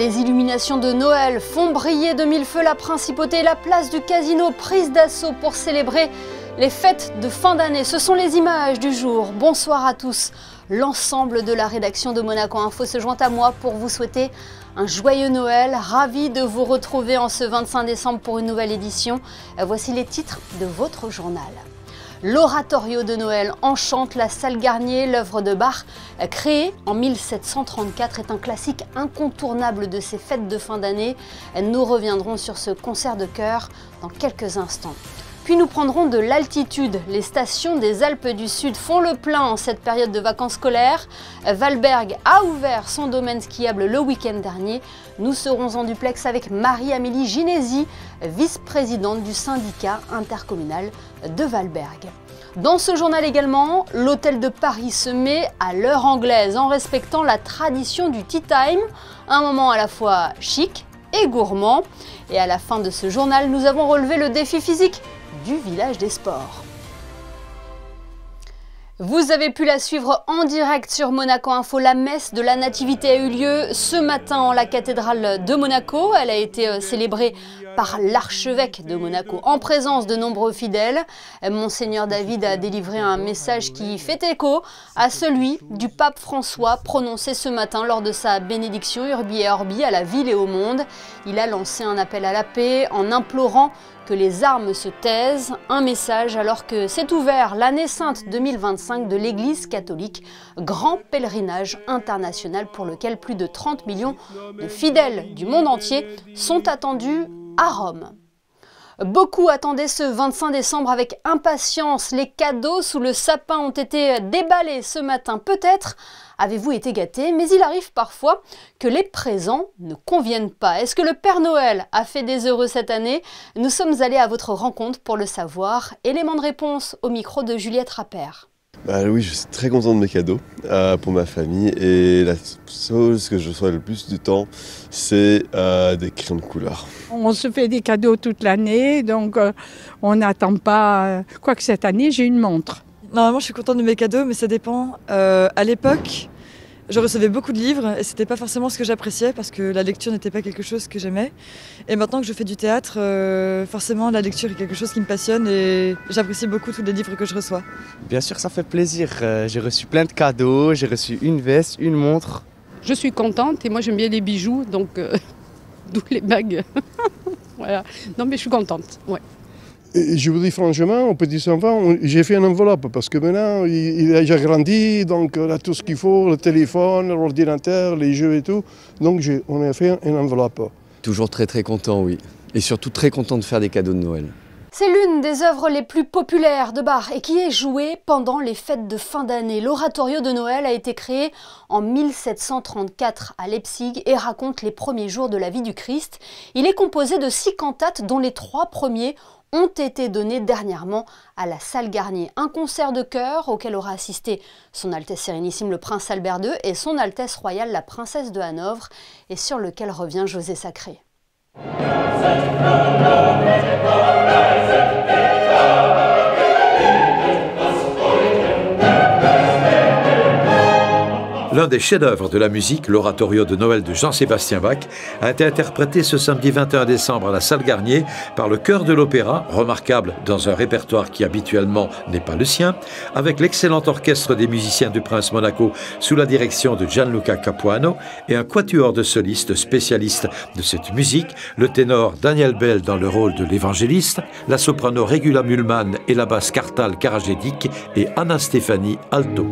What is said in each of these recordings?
Les illuminations de Noël font briller de mille feux la principauté et la place du Casino prise d'assaut pour célébrer les fêtes de fin d'année. Ce sont les images du jour. Bonsoir à tous. L'ensemble de la rédaction de Monaco Info se joint à moi pour vous souhaiter un joyeux Noël. Ravi de vous retrouver en ce 25 décembre pour une nouvelle édition. Voici les titres de votre journal. L'oratorio de Noël enchante la salle Garnier. L'œuvre de Bach, créée en 1734, est un classique incontournable de ces fêtes de fin d'année. Nous reviendrons sur ce concert de chœur dans quelques instants. Puis nous prendrons de l'altitude. Les stations des Alpes du Sud font le plein en cette période de vacances scolaires. Valberg a ouvert son domaine skiable le week-end dernier. Nous serons en duplex avec Marie-Amélie Ginesi, vice-présidente du syndicat intercommunal de Valberg. Dans ce journal également, l'hôtel de Paris se met à l'heure anglaise en respectant la tradition du tea time, un moment à la fois chic et gourmand. Et à la fin de ce journal, nous avons relevé le défi physique du village des sports. Vous avez pu la suivre en direct sur Monaco Info. La messe de la Nativité a eu lieu ce matin en la cathédrale de Monaco. Elle a été célébrée par l'archevêque de Monaco en présence de nombreux fidèles. Monseigneur David a délivré un message qui fait écho à celui du pape François prononcé ce matin lors de sa bénédiction Urbi et Orbi à la ville et au monde. Il a lancé un appel à la paix en implorant que les armes se taisent, un message alors que s'est ouvert l'année sainte 2025 de l'Église catholique, grand pèlerinage international pour lequel plus de 30 millions de fidèles du monde entier sont attendus à Rome. Beaucoup attendaient ce 25 décembre avec impatience. Les cadeaux sous le sapin ont été déballés ce matin. Peut-être avez-vous été gâtés, mais il arrive parfois que les présents ne conviennent pas. Est-ce que le Père Noël a fait des heureux cette année? Nous sommes allés à votre rencontre pour le savoir. Élément de réponse au micro de Juliette Rappert. Oui, je suis très content de mes cadeaux pour ma famille et la chose que je reçois le plus du temps, c'est des crayons de couleur. On se fait des cadeaux toute l'année, donc on n'attend pas. Quoique cette année, j'ai une montre. Normalement, je suis contente de mes cadeaux, mais ça dépend. À l'époque, je recevais beaucoup de livres et c'était pas forcément ce que j'appréciais parce que la lecture n'était pas quelque chose que j'aimais. Et maintenant que je fais du théâtre, forcément la lecture est quelque chose qui me passionne et j'apprécie beaucoup tous les livres que je reçois. Bien sûr, ça fait plaisir. J'ai reçu plein de cadeaux, j'ai reçu une veste, une montre. Je suis contente et moi j'aime bien les bijoux, donc d'où les bagues. Voilà. Non mais je suis contente, ouais. Et je vous dis franchement, au petit enfant, j'ai fait une enveloppe parce que maintenant, il a déjà grandi, donc il a tout ce qu'il faut, le téléphone, l'ordinateur, les jeux et tout. Donc on a fait une enveloppe. Toujours très content, oui. Et surtout très content de faire des cadeaux de Noël. C'est l'une des œuvres les plus populaires de Bach et qui est jouée pendant les fêtes de fin d'année. L'oratorio de Noël a été créé en 1734 à Leipzig et raconte les premiers jours de la vie du Christ. Il est composé de 6 cantates dont les 3 premiers ont été donnés dernièrement à la salle Garnier. Un concert de chœur auquel aura assisté Son Altesse Sérénissime le Prince Albert II et Son Altesse Royale la Princesse de Hanovre et sur lequel revient José Sacré. L'un des chefs-d'œuvre de la musique, l'oratorio de Noël de Jean-Sébastien Bach, a été interprété ce samedi 21 décembre à la salle Garnier par le chœur de l'Opéra, remarquable dans un répertoire qui habituellement n'est pas le sien, avec l'excellent orchestre des musiciens du Prince Monaco sous la direction de Gianluca Capuano et un quatuor de solistes spécialistes de cette musique, le ténor Daniel Bell dans le rôle de l'évangéliste, la soprano Regula Mühlmann et la basse Kartal Karađedić et Anna Stefani alto.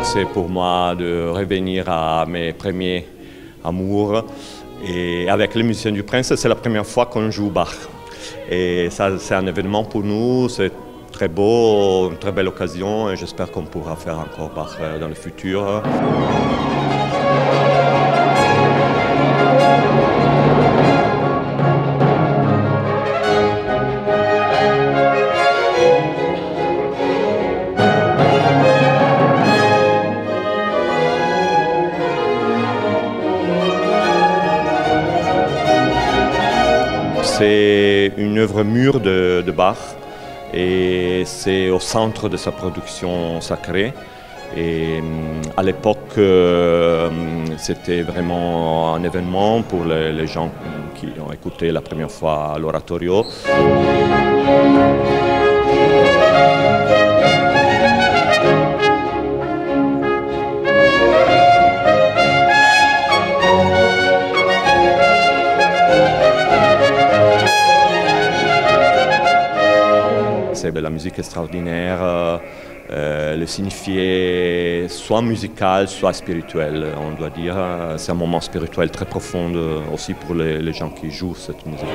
C'est pour moi de revenir à mes premiers amours. Et avec les musiciens du Prince, c'est la première fois qu'on joue Bach. Et ça, c'est un événement pour nous. C'est très beau, une très belle occasion et j'espère qu'on pourra faire encore Bach dans le futur. c'est une œuvre mûre de Bach et c'est au centre de sa production sacrée. Et à l'époque, c'était vraiment un événement pour les gens qui ont écouté la première fois l'oratorio. C'est de la musique extraordinaire. Le signifier soit musical, soit spirituel, on doit dire. C'est un moment spirituel très profond aussi pour les gens qui jouent cette musique.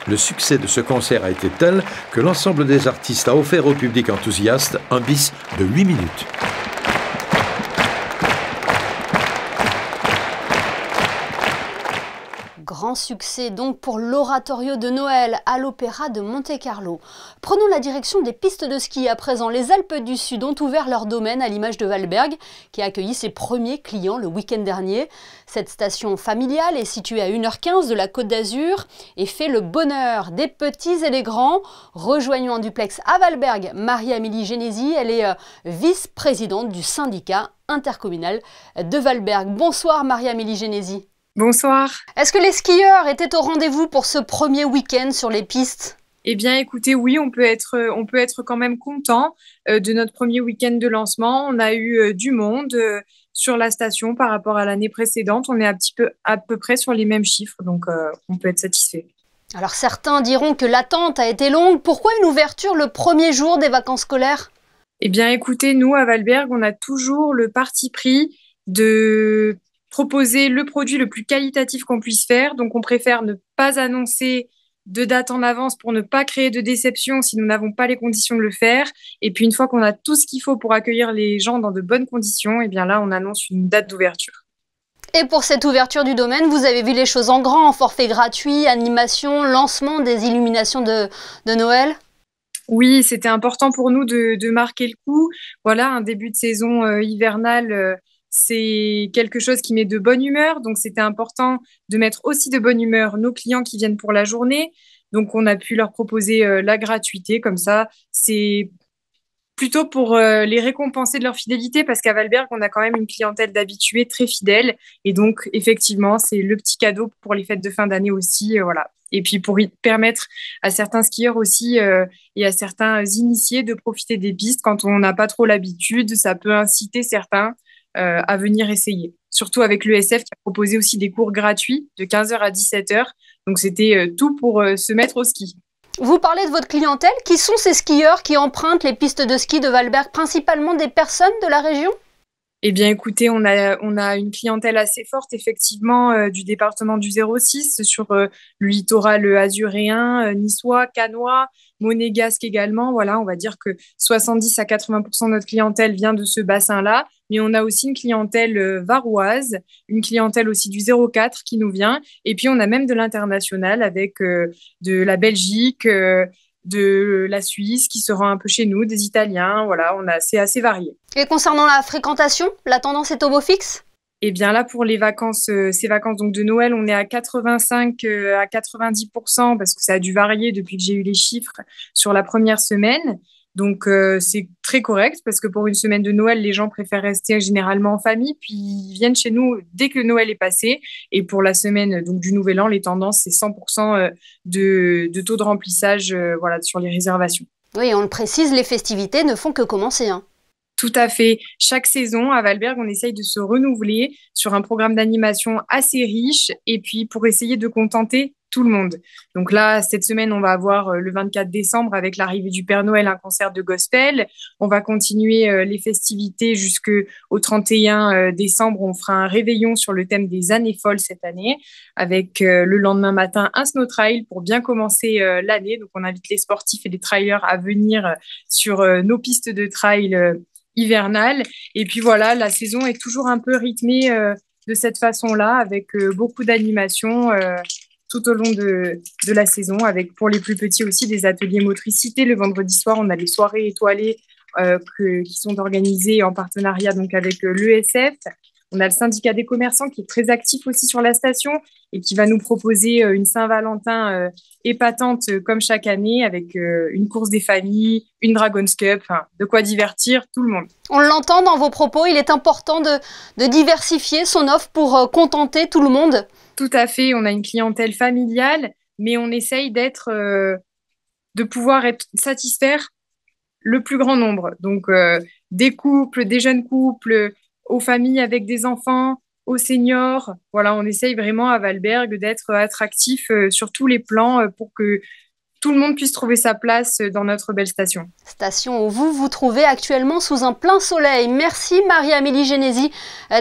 Le succès de ce concert a été tel que l'ensemble des artistes a offert au public enthousiaste un bis de 8 minutes. Grand succès donc pour l'oratorio de Noël à l'Opéra de Monte-Carlo. Prenons la direction des pistes de ski à présent. Les Alpes du Sud ont ouvert leur domaine à l'image de Valberg, qui a accueilli ses premiers clients le week-end dernier. Cette station familiale est située à 1h15 de la Côte d'Azur et fait le bonheur des petits et des grands. Rejoignons en duplex à Valberg Marie-Amélie Genesi. Elle est vice-présidente du syndicat intercommunal de Valberg. Bonsoir Marie-Amélie Genesi. Bonsoir. Est-ce que les skieurs étaient au rendez-vous pour ce premier week-end sur les pistes ? Eh bien, écoutez, oui, on peut être quand même content de notre premier week-end de lancement. On a eu du monde sur la station par rapport à l'année précédente. On est à peu près sur les mêmes chiffres, donc on peut être satisfait. Alors certains diront que l'attente a été longue. Pourquoi une ouverture le premier jour des vacances scolaires ? Eh bien, écoutez, nous, à Valberg, on a toujours le parti pris de proposer le produit le plus qualitatif qu'on puisse faire. Donc, on préfère ne pas annoncer de date en avance pour ne pas créer de déception si nous n'avons pas les conditions de le faire. Et puis, une fois qu'on a tout ce qu'il faut pour accueillir les gens dans de bonnes conditions, eh bien là, on annonce une date d'ouverture. Et pour cette ouverture du domaine, vous avez vu les choses en grand, forfait gratuit, animation, lancement des illuminations de Noël ? Oui, c'était important pour nous de marquer le coup. Voilà, un début de saison hivernale, c'est quelque chose qui met de bonne humeur. Donc, c'était important de mettre aussi de bonne humeur nos clients qui viennent pour la journée. Donc, on a pu leur proposer la gratuité. Comme ça, c'est plutôt pour les récompenser de leur fidélité parce qu'à Valberg, on a quand même une clientèle d'habitués très fidèles. Et donc, effectivement, c'est le petit cadeau pour les fêtes de fin d'année aussi. Voilà. Et puis, pour permettre à certains skieurs aussi et à certains initiés de profiter des pistes quand on n'a pas trop l'habitude, ça peut inciter certains à venir essayer. Surtout avec l'ESF qui a proposé aussi des cours gratuits de 15h à 17h. Donc, c'était tout pour se mettre au ski. Vous parlez de votre clientèle. Qui sont ces skieurs qui empruntent les pistes de ski de Valberg, principalement des personnes de la région ? Eh bien, écoutez, on a une clientèle assez forte, effectivement, du département du 06 sur le littoral azuréen, niçois, cannois, monégasque également. Voilà, on va dire que 70 à 80% de notre clientèle vient de ce bassin-là. Mais on a aussi une clientèle varoise, une clientèle aussi du 04 qui nous vient. Et puis, on a même de l'international avec de la Belgique, de la Suisse qui se rend un peu chez nous, des Italiens. Voilà, c'est assez varié. Et concernant la fréquentation, la tendance est au beau fixe ? Eh bien là, pour les vacances, ces vacances donc de Noël, on est à 85 à 90% parce que ça a dû varier depuis que j'ai eu les chiffres sur la première semaine. Donc, c'est très correct parce que pour une semaine de Noël, les gens préfèrent rester généralement en famille, puis ils viennent chez nous dès que Noël est passé. Et pour la semaine donc, du Nouvel An, les tendances, c'est 100% de taux de remplissage voilà, sur les réservations. Oui, on le précise, les festivités ne font que commencer. Tout à fait. Chaque saison, à Valberg, on essaye de se renouveler sur un programme d'animation assez riche et puis pour essayer de contenter tout le monde. Donc là, cette semaine, on va avoir le 24 décembre avec l'arrivée du Père Noël, un concert de gospel. On va continuer les festivités jusqu'au 31 décembre. On fera un réveillon sur le thème des années folles cette année avec le lendemain matin un snow trail pour bien commencer l'année. Donc, on invite les sportifs et les trailers à venir sur nos pistes de trail hivernale. Et puis voilà, la saison est toujours un peu rythmée de cette façon-là, avec beaucoup d'animations tout au long de la saison, avec pour les plus petits aussi des ateliers motricité. Le vendredi soir, on a les soirées étoilées qui sont organisées en partenariat donc avec l'ESF. On a le syndicat des commerçants qui est très actif aussi sur la station et qui va nous proposer une Saint-Valentin épatante comme chaque année avec une course des familles, une Dragon's Cup, de quoi divertir tout le monde. On l'entend dans vos propos, il est important de diversifier son offre pour contenter tout le monde. Tout à fait, on a une clientèle familiale, mais on essaye de pouvoir satisfaire le plus grand nombre. Donc des couples, des jeunes couples, aux familles avec des enfants, aux seniors. Voilà, on essaye vraiment à Valberg d'être attractif sur tous les plans pour que tout le monde puisse trouver sa place dans notre belle station. Station où vous vous trouvez actuellement sous un plein soleil. Merci Marie-Amélie Genesi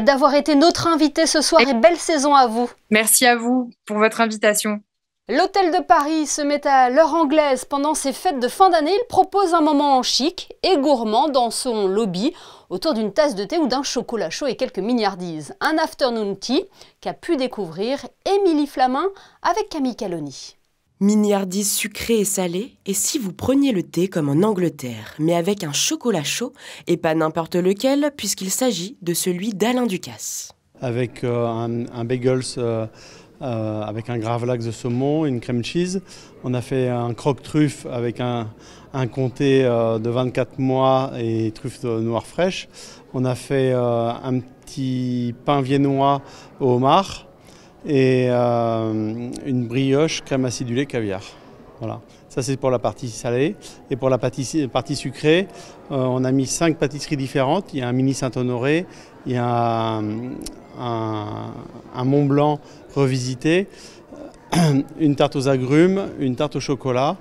d'avoir été notre invitée ce soir et belle saison à vous. Merci à vous pour votre invitation. L'Hôtel de Paris se met à l'heure anglaise pendant ses fêtes de fin d'année. Il propose un moment chic et gourmand dans son lobby autour d'une tasse de thé ou d'un chocolat chaud et quelques mignardises. Un afternoon tea qu'a pu découvrir Émilie Flamin avec Camille Caloni. Mignardises sucrées et salées, et si vous preniez le thé comme en Angleterre, mais avec un chocolat chaud, et pas n'importe lequel, puisqu'il s'agit de celui d'Alain Ducasse. Avec un bagels avec un gravlax de saumon, une crème cheese. On a fait un croque-truffe avec un comté de 24 mois et truffes noires fraîches. On a fait un petit pain viennois au homard et une brioche crème acidulée caviar. Voilà. Ça c'est pour la partie salée. Et pour la partie sucrée, on a mis 5 pâtisseries différentes. Il y a un mini Saint-Honoré, il y a un Mont Blanc revisité, une tarte aux agrumes, une tarte au chocolat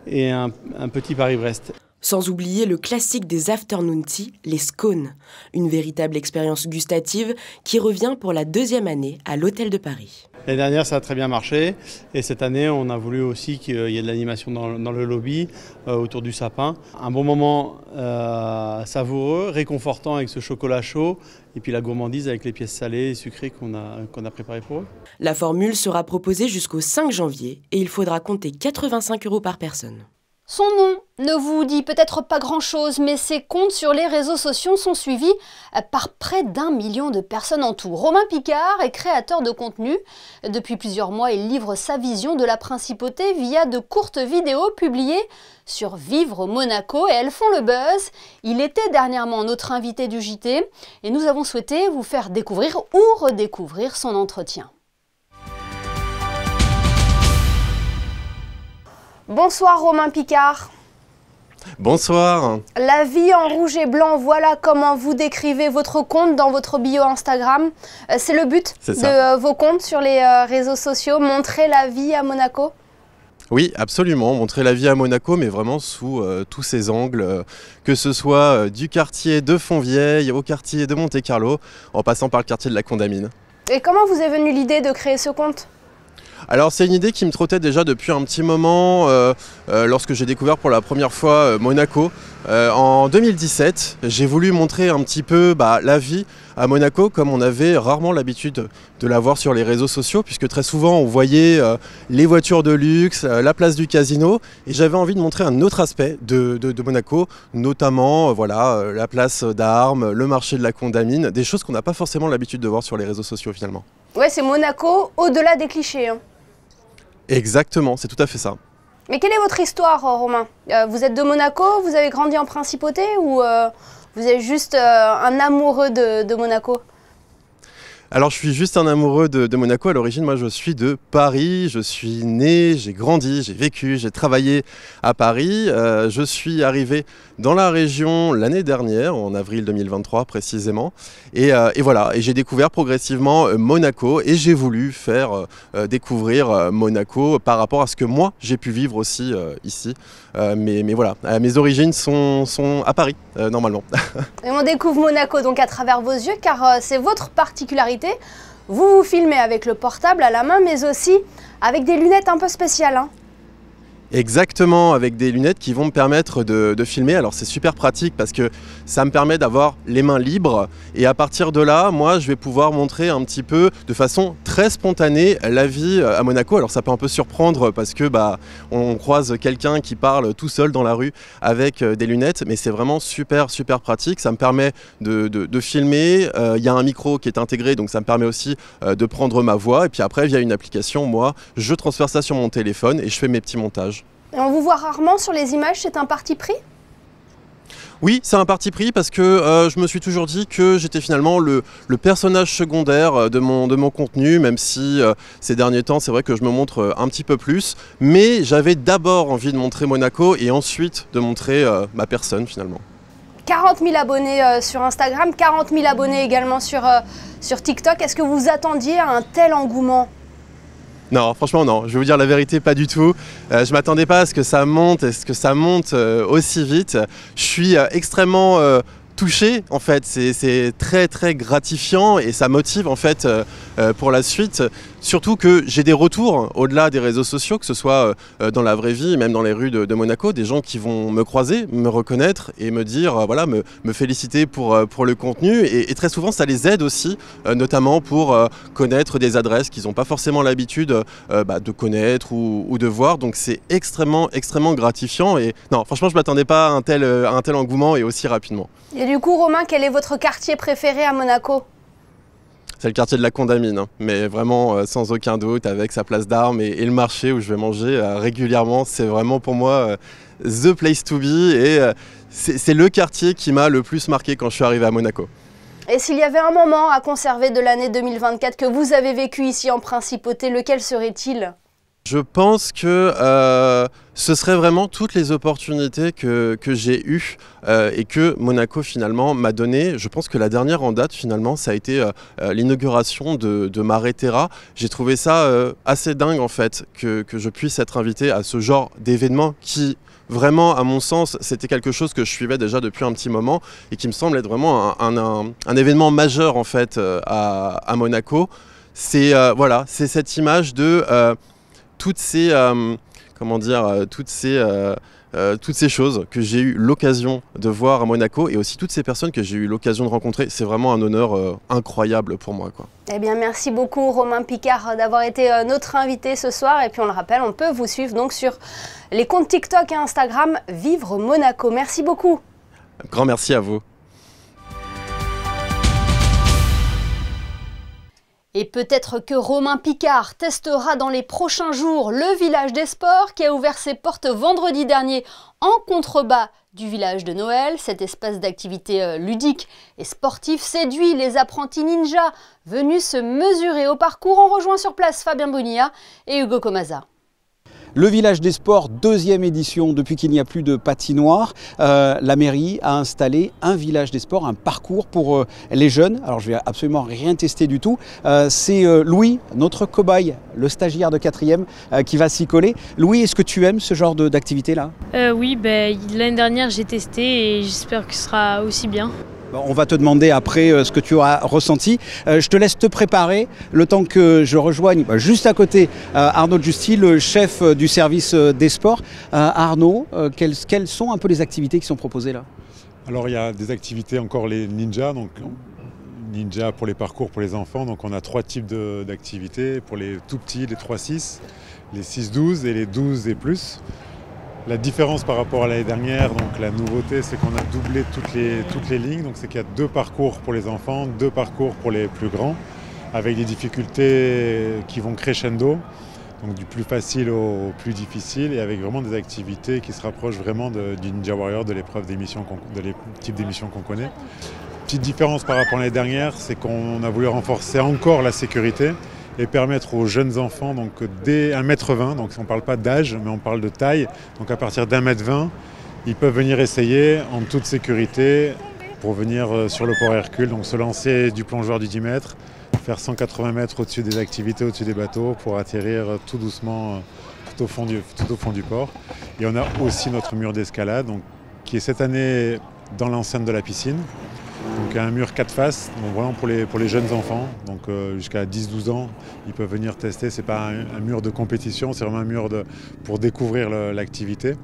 et un petit Paris-Brest. Sans oublier le classique des afternoon tea, les scones, une véritable expérience gustative qui revient pour la 2e année à l'Hôtel de Paris. L'année dernière, ça a très bien marché et cette année, on a voulu aussi qu'il y ait de l'animation dans le lobby, autour du sapin. Un bon moment savoureux, réconfortant avec ce chocolat chaud et puis la gourmandise avec les pièces salées et sucrées qu'on a préparées pour eux. La formule sera proposée jusqu'au 5 janvier et il faudra compter 85 € par personne. Son nom ne vous dit peut-être pas grand-chose, mais ses comptes sur les réseaux sociaux sont suivis par près d'1 million de personnes en tout. Romain Picard est créateur de contenu. Depuis plusieurs mois, il livre sa vision de la principauté via de courtes vidéos publiées sur Vivre Monaco et elles font le buzz. Il était dernièrement notre invité du JT et nous avons souhaité vous faire découvrir ou redécouvrir son entretien. Bonsoir Romain Picard. Bonsoir. La vie en rouge et blanc, voilà comment vous décrivez votre compte dans votre bio Instagram. C'est le but de vos comptes sur les réseaux sociaux, montrer la vie à Monaco? Oui, absolument, montrer la vie à Monaco, mais vraiment sous tous ses angles, que ce soit du quartier de Fontvieille au quartier de Monte-Carlo, en passant par le quartier de la Condamine. Et comment vous est venue l'idée de créer ce compte ? Alors c'est une idée qui me trottait déjà depuis un petit moment lorsque j'ai découvert pour la première fois Monaco. En 2017, j'ai voulu montrer un petit peu la vie à Monaco comme on avait rarement l'habitude de la voir sur les réseaux sociaux puisque très souvent on voyait les voitures de luxe, la place du casino et j'avais envie de montrer un autre aspect de Monaco, notamment la place d'Armes, le marché de la Condamine, des choses qu'on n'a pas forcément l'habitude de voir sur les réseaux sociaux finalement. Ouais, c'est Monaco au-delà des clichés. Hein. Exactement, c'est tout à fait ça. Mais quelle est votre histoire, Romain? Vous êtes de Monaco, vous avez grandi en principauté ou vous êtes juste un amoureux de Monaco? Alors je suis juste un amoureux de Monaco. À l'origine, moi je suis de Paris, je suis né, j'ai grandi, j'ai vécu, j'ai travaillé à Paris. Je suis arrivé dans la région l'année dernière, en avril 2023 précisément. Et voilà, et j'ai découvert progressivement Monaco et j'ai voulu faire découvrir Monaco par rapport à ce que moi j'ai pu vivre aussi ici. Mais voilà, mes origines sont à Paris normalement. Et on découvre Monaco donc à travers vos yeux car c'est votre particularité. Vous vous filmez avec le portable à la main mais aussi avec des lunettes un peu spéciales. Hein. Exactement, avec des lunettes qui vont me permettre de filmer. Alors c'est super pratique parce que ça me permet d'avoir les mains libres et à partir de là, moi je vais pouvoir montrer un petit peu de façon très spontanée la vie à Monaco. Alors ça peut un peu surprendre parce que on croise quelqu'un qui parle tout seul dans la rue avec des lunettes, mais c'est vraiment super pratique. Ça me permet de filmer. Il y a un micro qui est intégré, donc ça me permet aussi de prendre ma voix et puis après via une application, moi je transfère ça sur mon téléphone et je fais mes petits montages. Et on vous voit rarement sur les images, c'est un parti pris ? Oui, c'est un parti pris parce que je me suis toujours dit que j'étais finalement le personnage secondaire de mon contenu, même si ces derniers temps, c'est vrai que je me montre un petit peu plus. Mais j'avais d'abord envie de montrer Monaco et ensuite de montrer ma personne finalement. 40 000 abonnés sur Instagram, 40 000 abonnés également sur TikTok. Est-ce que vous attendiez à un tel engouement ? Non, franchement non, je vais vous dire la vérité, pas du tout. Je m'attendais pas à ce que ça monte, aussi vite. Je suis extrêmement touché en fait, c'est très gratifiant et ça motive en fait pour la suite. Surtout que j'ai des retours au-delà des réseaux sociaux, que ce soit dans la vraie vie, même dans les rues de Monaco, des gens qui vont me croiser, me reconnaître et me dire, voilà, me féliciter pour le contenu. Et très souvent, ça les aide aussi, notamment pour connaître des adresses qu'ils n'ont pas forcément l'habitude de connaître ou de voir. Donc c'est extrêmement gratifiant. Et non, franchement, je ne m'attendais pas à un tel engouement et aussi rapidement. Et du coup, Romain, quel est votre quartier préféré à Monaco ? C'est le quartier de la Condamine, hein, mais vraiment sans aucun doute, avec sa place d'armes et le marché où je vais manger régulièrement. C'est vraiment pour moi the place to be et c'est le quartier qui m'a le plus marqué quand je suis arrivé à Monaco. Et s'il y avait un moment à conserver de l'année 2024 que vous avez vécu ici en Principauté, lequel serait-il ? Je pense que ce serait vraiment toutes les opportunités que j'ai eues et que Monaco finalement m'a donné. Je pense que la dernière en date finalement ça a été l'inauguration de Mare Terra. J'ai trouvé ça assez dingue en fait que je puisse être invité à ce genre d'événement qui vraiment à mon sens c'était quelque chose que je suivais déjà depuis un petit moment et qui me semble être vraiment un événement majeur en fait à Monaco. C'est voilà, c'est cette image de toutes ces choses que j'ai eu l'occasion de voir à Monaco et aussi toutes ces personnes que j'ai eu l'occasion de rencontrer. C'est vraiment un honneur incroyable pour moi, quoi. Eh bien, merci beaucoup Romain Picard d'avoir été notre invité ce soir. Et puis on le rappelle, on peut vous suivre donc sur les comptes TikTok et Instagram Vivre Monaco. Merci beaucoup. Grand merci à vous. Et peut-être que Romain Picard testera dans les prochains jours le village des sports qui a ouvert ses portes vendredi dernier en contrebas du village de Noël. Cet espace d'activité ludique et sportif séduit les apprentis ninjas venus se mesurer au parcours. On rejoint sur place Fabien Bonilla et Hugo Comasa. Le village des sports, deuxième édition, depuis qu'il n'y a plus de patinoire. La mairie a installé un village des sports, un parcours pour les jeunes. Alors je vais absolument rien tester du tout. C'est Louis, notre cobaye, le stagiaire de 4e, qui va s'y coller. Louis, est-ce que tu aimes ce genre d'activité là ? Oui, l'année dernière j'ai testé et j'espère que ce sera aussi bien. On va te demander après ce que tu auras ressenti. Je te laisse te préparer le temps que je rejoigne juste à côté Arnaud Justy, le chef du service des sports. Arnaud, quelles sont un peu les activités qui sont proposées là ? Alors il y a des activités encore les ninjas, donc ninja pour les parcours pour les enfants. Donc on a 3 types d'activités pour les tout petits, les 3-6, les 6-12 et les 12 et plus. La différence par rapport à l'année dernière, donc la nouveauté, c'est qu'on a doublé toutes les lignes. Donc c'est qu'il y a 2 parcours pour les enfants, 2 parcours pour les plus grands, avec des difficultés qui vont crescendo, donc du plus facile au plus difficile, et avec vraiment des activités qui se rapprochent vraiment du Ninja Warrior, de l'épreuve d'émission, de type d'émission qu'on connaît. Petite différence par rapport à l'année dernière, c'est qu'on a voulu renforcer encore la sécurité et permettre aux jeunes enfants, donc dès 1,20 m, donc on ne parle pas d'âge, mais on parle de taille, donc à partir d'1,20 m, ils peuvent venir essayer en toute sécurité pour venir sur le port Hercule, donc se lancer du plongeoir du 10 mètres, faire 180 mètres au-dessus des activités, au-dessus des bateaux, pour atterrir tout doucement tout au fond du port. Et on a aussi notre mur d'escalade, qui est cette année dans l'enceinte de la piscine. Donc un mur 4 faces, donc vraiment pour les jeunes enfants, donc jusqu'à 10-12 ans, ils peuvent venir tester. C'est pas un mur de compétition, c'est vraiment un mur pour découvrir l'activité.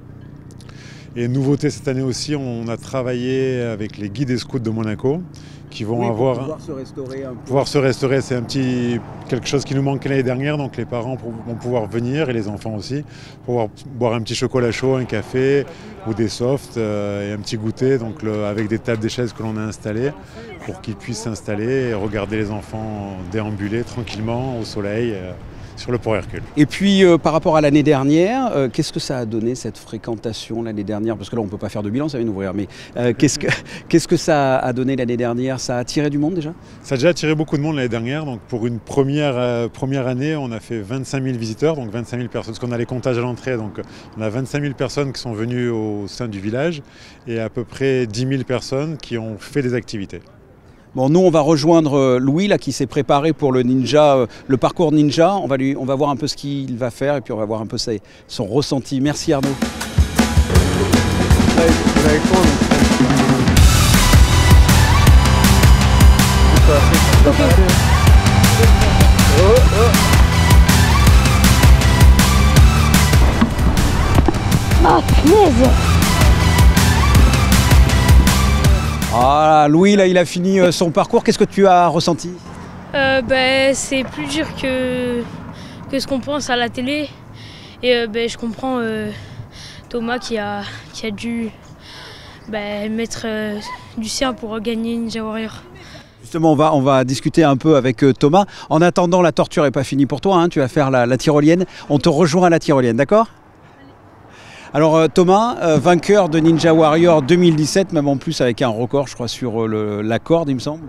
Et nouveauté cette année aussi, on a travaillé avec les guides et scouts de Monaco qui vont pouvoir se restaurer un peu. Pouvoir se restaurer, c'est quelque chose qui nous manquait l'année dernière, donc les parents vont pouvoir venir et les enfants aussi, pouvoir boire un petit chocolat chaud, un café ou des softs et un petit goûter, donc avec des tables, des chaises que l'on a installées pour qu'ils puissent s'installer et regarder les enfants déambuler tranquillement au soleil. Sur le port Hercule. Et puis par rapport à l'année dernière, qu'est-ce que ça a donné cette fréquentation l'année dernière? Parce que là on ne peut pas faire de bilan, ça vient d'ouvrir, mais qu'est-ce que ça a donné l'année dernière? Ça a attiré du monde déjà? Ça a déjà attiré beaucoup de monde l'année dernière, donc pour une première année on a fait 25 000 visiteurs, donc 25 000 personnes, parce qu'on a les comptages à l'entrée, donc on a 25 000 personnes qui sont venues au sein du village et à peu près 10 000 personnes qui ont fait des activités. Bon, nous on va rejoindre Louis là qui s'est préparé pour le ninja, le parcours ninja. On va voir un peu ce qu'il va faire et puis on va voir un peu son ressenti. Merci Arnaud. Ah, punaise! Ah, Louis, là, il a fini son parcours. Qu'est-ce que tu as ressenti? C'est plus dur que ce qu'on pense à la télé. Et je comprends Thomas qui a dû mettre du sien pour gagner Ninja Warrior. Justement, on va discuter un peu avec Thomas. En attendant, la torture n'est pas finie pour toi, hein. Tu vas faire la tyrolienne. On te rejoint à la tyrolienne, d'accord? Alors Thomas, vainqueur de Ninja Warrior 2017, même en plus avec un record, je crois, sur la corde, il me semble.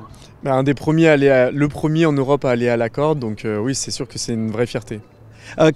Un des premiers le premier en Europe à aller à la corde, donc oui, c'est sûr que c'est une vraie fierté.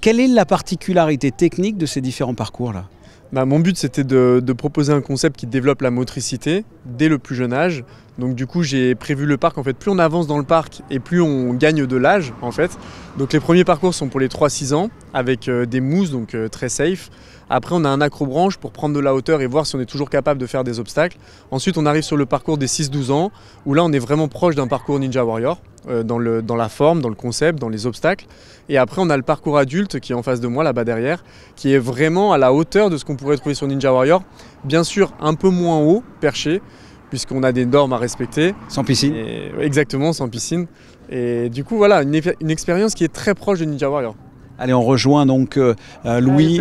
Quelle est la particularité technique de ces différents parcours-là? Mon but, c'était de proposer un concept qui développe la motricité dès le plus jeune âge. Donc du coup, j'ai prévu le parc, en fait, plus on avance dans le parc et plus on gagne de l'âge, en fait. Donc les premiers parcours sont pour les 3-6 ans, avec des mousses, donc très safe. Après, on a un acrobranche pour prendre de la hauteur et voir si on est toujours capable de faire des obstacles. Ensuite, on arrive sur le parcours des 6-12 ans, où là, on est vraiment proche d'un parcours Ninja Warrior, dans la forme, dans le concept, dans les obstacles. Et après, on a le parcours adulte qui est en face de moi, là-bas derrière, qui est vraiment à la hauteur de ce qu'on pourrait trouver sur Ninja Warrior. Bien sûr, un peu moins haut, perché, puisqu'on a des normes à respecter. Sans piscine. Exactement, sans piscine. Et du coup, voilà, une expérience qui est très proche de Ninja Warrior. Allez, on rejoint donc Louis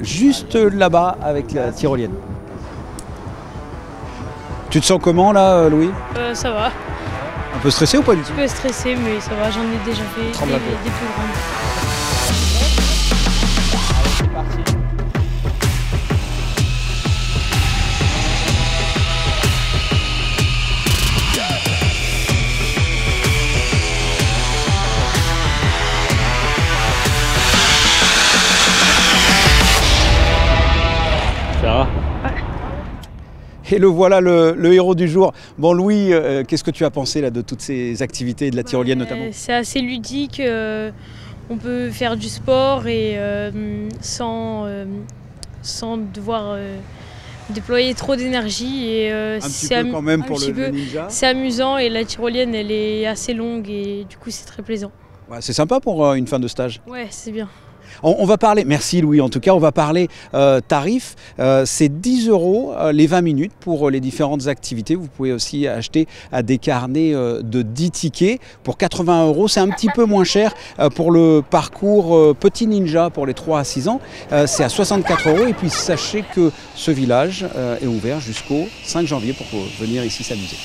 juste là-bas avec la tyrolienne. Tu te sens comment là, Louis? Ça va. Un peu stressé ou pas du tout? Un peu stressé, mais ça va, j'en ai déjà fait des plus grandes. C'est parti. Et le voilà, le héros du jour. Bon Louis, qu'est-ce que tu as pensé là, de toutes ces activités et de la tyrolienne notamment? C'est assez ludique, on peut faire du sport et sans devoir déployer trop d'énergie. Et quand même pour le ninja. C'est amusant et la tyrolienne elle est assez longue et du coup c'est très plaisant. Ouais, c'est sympa pour une fin de stage. Ouais, c'est bien. On va parler, merci Louis en tout cas, on va parler tarifs. C'est 10 € les 20 minutes pour les différentes activités. Vous pouvez aussi acheter des carnets de 10 tickets pour 80 €. C'est un petit peu moins cher pour le parcours Petit Ninja pour les 3 à 6 ans. C'est à 64 € et puis sachez que ce village est ouvert jusqu'au 5 janvier pour venir ici s'amuser.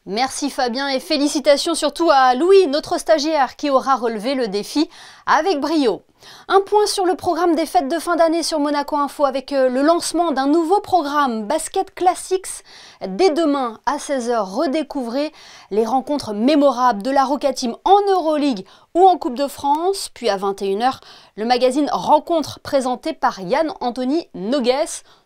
Merci Fabien et félicitations surtout à Louis, notre stagiaire, qui aura relevé le défi avec brio. Un point sur le programme des fêtes de fin d'année sur Monaco Info avec le lancement d'un nouveau programme Basket Classics. Dès demain à 16 h, redécouvrez les rencontres mémorables de la Roca Team en Euroleague ou en Coupe de France. Puis à 21 h, le magazine Rencontre présenté par Yann-Anthony Nogues.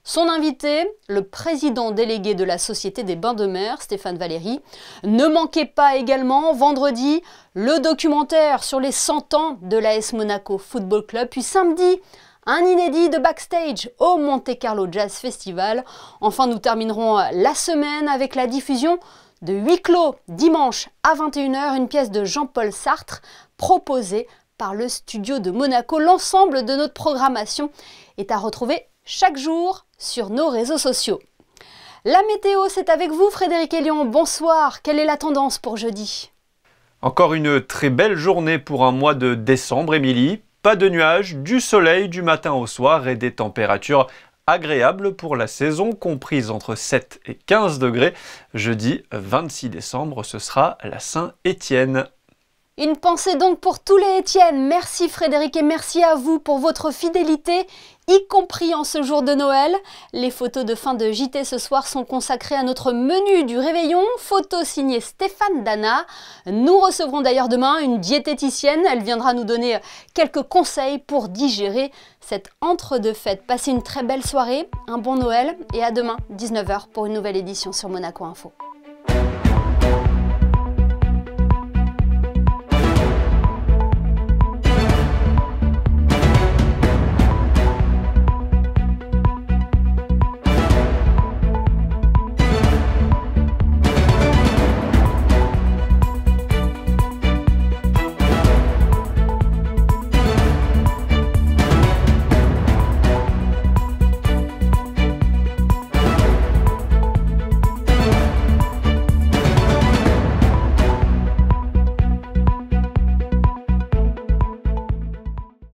Son invité, le président délégué de la Société des Bains de Mer, Stéphane Valéry. Ne manquez pas également vendredi le documentaire sur les 100 ans de l'AS Monaco Football Club. Puis samedi, un inédit de backstage au Monte Carlo Jazz Festival. Enfin, nous terminerons la semaine avec la diffusion de Huis clos, dimanche à 21h, une pièce de Jean-Paul Sartre proposée par le studio de Monaco. L'ensemble de notre programmation est à retrouver chaque jour sur nos réseaux sociaux. La météo, c'est avec vous Frédéric Elion. Bonsoir, quelle est la tendance pour jeudi ? Encore une très belle journée pour un mois de décembre, Émilie. Pas de nuages, du soleil du matin au soir et des températures agréables pour la saison, comprises entre 7 et 15 degrés. Jeudi 26 décembre, ce sera la Saint-Étienne. Une pensée donc pour tous les Étienne. Merci Frédéric et merci à vous pour votre fidélité, y compris en ce jour de Noël. Les photos de fin de JT ce soir sont consacrées à notre menu du réveillon, photo signée Stéphane Dana. Nous recevrons d'ailleurs demain une diététicienne. Elle viendra nous donner quelques conseils pour digérer cette entre-deux-fêtes. Passez une très belle soirée, un bon Noël et à demain 19h pour une nouvelle édition sur Monaco Info.